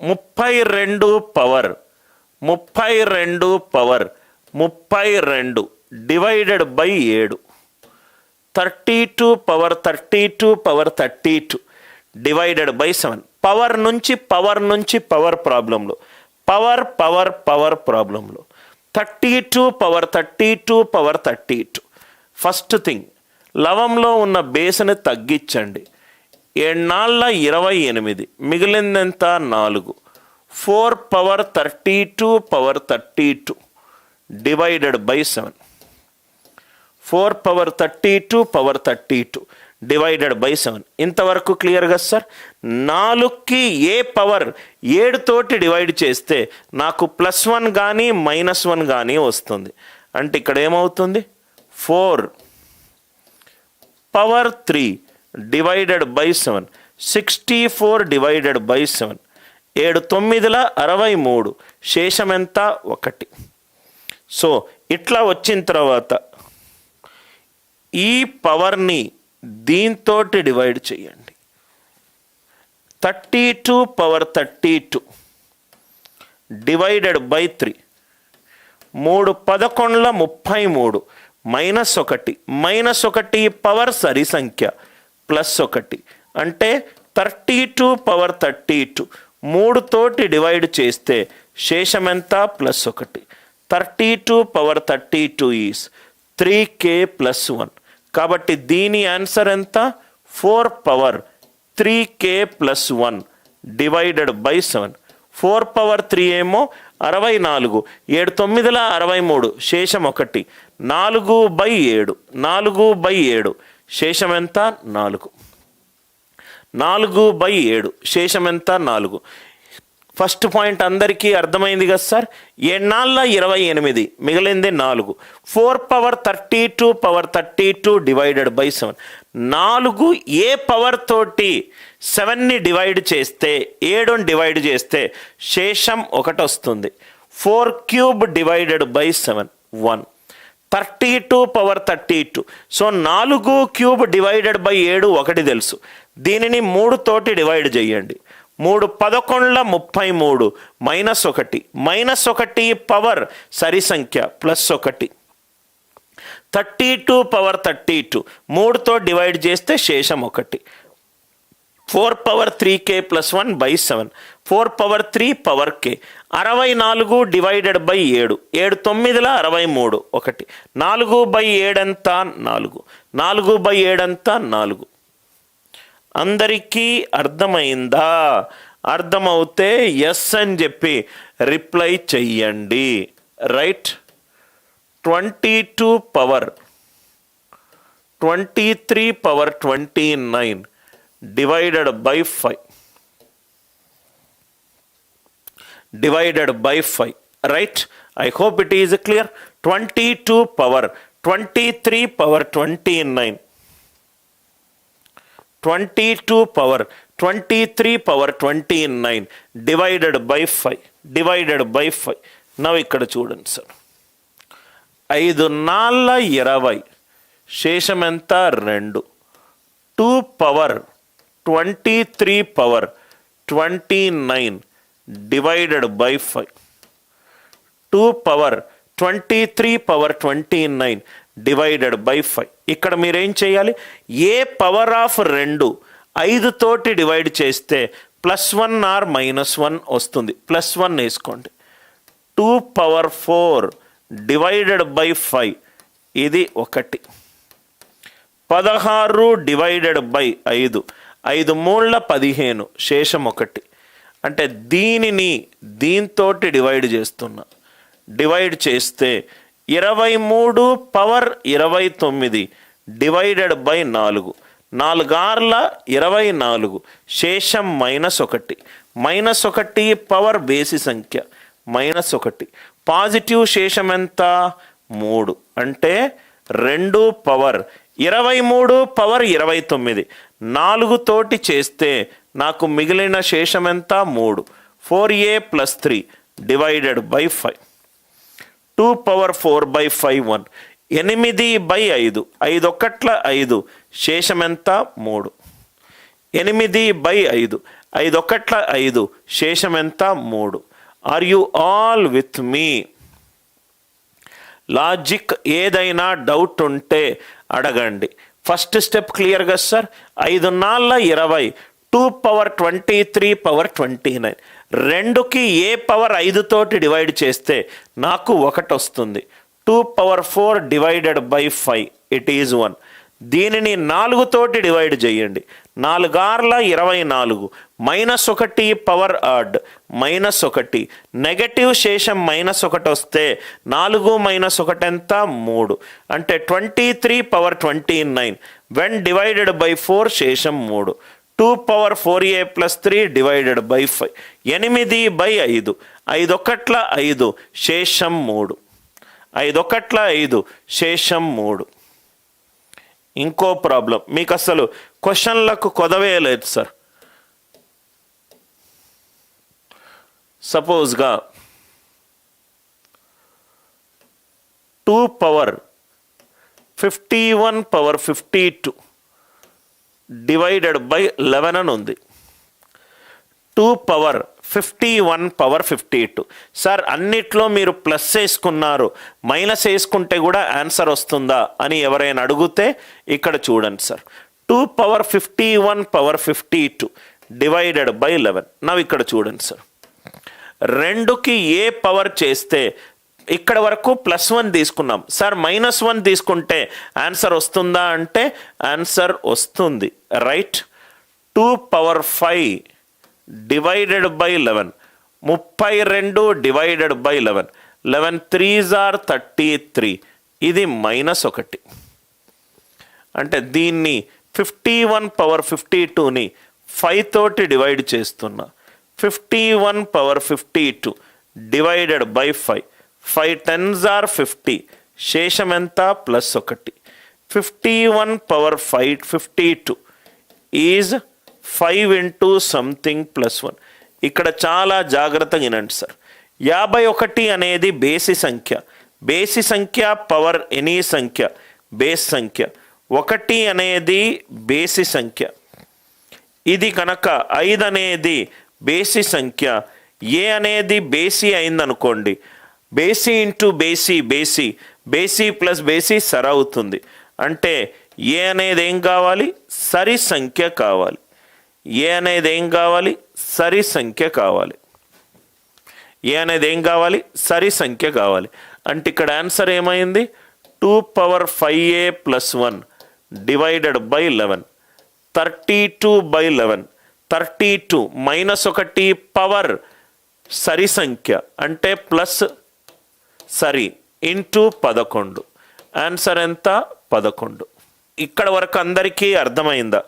32 power 32 divided by 7, 32 power 32 divided by 7. Power నుంచి power ప్రాబ్లంలో power ప్రాబ్లంలో 32 పవర్ 32. ఫస్ట్ థింగ్, లవంలో ఉన్న బేస్ని తగ్గించండి. 7×28 మిగిలిందెంత 4. 4 power 32 divided by 7. 4 power 32 divided by 7. ఇంతవరకు క్లియర్గా సార్? 4కి ఏ పవర్ 7 తోటి డివైడ్ చేస్తే నాకు +1 కానీ -1 కానీ వస్తుంది. అంటే ఇక్కడ ఏమవుతుంది? 4 power 3 divided by 7. 64 divided by 7. 7 9ల 63, శేషం ఎంత? 1. సో ఇట్లా వచ్చిన తర్వాత ఈ పవర్ని దీంతో డివైడ్ చేయండి. 32 పవర్ 32 డివైడెడ్ బై 3. 3 11ల 33, -1 పవర్ సరి సంఖ్య +1 అంటే 32 పవర్ 32 3 తోటి డివైడ్ చేస్తే శేషం ఎంత? +1. 32 పవర్ 32 ఈజ్ 3k + 1. కాబట్టి దీని ఆన్సర్ ఎంత? 4 power 3k + 1 divided by 7. 4 power 3 ఏమో 64, 7 9ల 63, శేషం 1. 4/7 శేషం ఎంత? 4. 4/7 శేషం ఎంత? 4. ఫస్ట్ పాయింట్ అందరికీ అర్థమైంది కదా సార్? 7×28 మిగిలింది 4. 4 power 32 divided by 7. 4 A power తోటి 7ని డివైడ్ చేస్తే 7ని డివైడ్ చేస్తే శేషం 1 వస్తుంది. 4³ divided by 7 1. 32 power 32. So 4³ divided by 7 1 తెలుసు. దీనిని 3 తోటి డివైడ్ చేయండి. 3 11ల 33, -1 పవర్ సరి సంఖ్య +1. 32 పవర్ 32 3తో డివైడ్ చేస్తే శేషం 1. 4 power 3k + 1 by 7. 4 power 3 power k. 64 divided by 7. 7 9ల 63 1. 4/7 ఎంత? 4. 4/7 ఎంత? 4. అందరికీ అర్థమైందా? అర్థమవుతే ఎస్ అని చెప్పి రిప్లై చెయ్యండి. Right. 22 power 23 power 29 divided by 5 divided by 5. Right. I hope it is clear. 22 power 23 power 29 22 power 23 power 29 divided by 5 now ఇక్కడ చూడండి సార్. 5×4 శేషం ఎంత? 2. 2 power 23 power 29 divided by 5. 2 power 23 power 29 divided by 5. ఇక్కడ మీరేం చేయాలి? ఏ పవర్ ఆఫ్ 2 5 తోటి divide చేస్తే +1 are -1 వస్తుంది. +1 వేసుకోండి. 2 పవర్ 4 డివైడెడ్ బై 5 ఇది 1. 16 డివైడెడ్ బై 5. 5 3ల 15 శేషం 1. అంటే దీనిని దీంతోటి డివైడ్ చేస్తున్నా. డివైడ్ చేస్తే 23 పవర్ 29 డివైడెడ్ బై 4. 4×6 శేషం -1. -1 పవర్ బేసి సంఖ్య -1. పాజిటివ్ శేషం ఎంత? 3. అంటే 2 పవర్ 23 పవర్ 29 4 తోటి చేస్తే నాకు మిగిలిన శేషం ఎంత? 3. 4a + 3 divided by 5. 2 పవర్ 4/5 1. 8/5 5 1 5 శేషం ఎంత? 3. 8/5, 5 ఒకట్ల 5, శేషం ఎంత 3. Are you all with me? Logic ఏదైనా డౌట్ ఉంటే అడగండి. ఫస్ట్ స్టెప్ క్లియర్ కదా సార్? 5 నాళ్ళ 20, 2^23^29. 2కి ఏ పవర్ 5 తోటి డివైడ్ చేస్తే నాకు 1 వస్తుంది. 2^4 డివైడెడ్ బై 5 ఇట్ ఈజ్ 1. దీనిని 4 తోటి డివైడ్ చేయండి. 4×6 24, -1 పవర్ ఆడ్ -1, నెగటివ్ శేషం -1 వస్తే 4 -1 ఎంత 3, అంటే 23^29. వెన్ డివైడెడ్ బై 4 శేషం 3. 2^4a + 3 divided by 5. 8/5, 5 ఒకట్ల 5, శేషం 3. 5 ఒకట్ల 5, శేషం 3. ఇంకో ప్రాబ్లం, మీకు అసలు క్వశ్చన్లకు కొదవే లేదు సార్. సపోజ్గా 2^51^52 డివైడెడ్ బై 11 అని ఉంది. 2^51^52. సార్ అన్నిట్లో మీరు ప్లస్ వేసుకున్నారు, మైనస్ వేసుకుంటే కూడా ఆన్సర్ వస్తుందా అని ఎవరైనా అడిగితే ఇక్కడ చూడండి సార్. 2^51^52 divided by 11. నవ్వు ఇక్కడ చూడండి సార్, 2కి ఏ పవర్ చేస్తే ఇక్కడ వరకు +1 తీసుకున్నాం సార్, -1 తీసుకుంటే ఆన్సర్ వస్తుందా అంటే ఆన్సర్ వస్తుంది, right. 2^5 divided by 11, 32 divided by 11, 11 3s are 33, ఇది -1. అంటే దీన్ని 51^52ని 5 తోటి డివైడ్ చేస్తున్నా. 51^52 డివైడెడ్ బై 5, 5 10s are 50, శేషం ఎంత +1. 51^52 ఈజ్ 5 into something +1. ఇక్కడ చాలా జాగ్రత్తగా వినండి సార్. 51 అనేది బేసి సంఖ్య. బేసి సంఖ్య పవర్ ఎనీ సంఖ్య బేస్ సంఖ్య. 1 అనేది బేసి సంఖ్య. ఇది కనుక 5 అనేది బేసి సంఖ్య, ఏ అనేది బేసి అయిందనుకోండి, బేసి ఇంటూ బేసి బేసి, బేసి ప్లస్ బేసి సరి అవుతుంది. అంటే ఏ అనేది ఏం కావాలి? సరి సంఖ్య కావాలి. ఏ అనేది ఏం కావాలి? సరి సంఖ్య కావాలి. ఏ అనేది ఏం కావాలి? సరి సంఖ్య కావాలి. అంటే ఇక్కడ ఆన్సర్ ఏమైంది? 2^5a + 1 divided by 11, 32/11. 32 -1 పవర్ సరి సంఖ్య అంటే ప్లస్ సరి ఇంటూ 11. ఆన్సర్ ఎంత? 11. ఇక్కడ వరకు అందరికీ అర్థమైందా?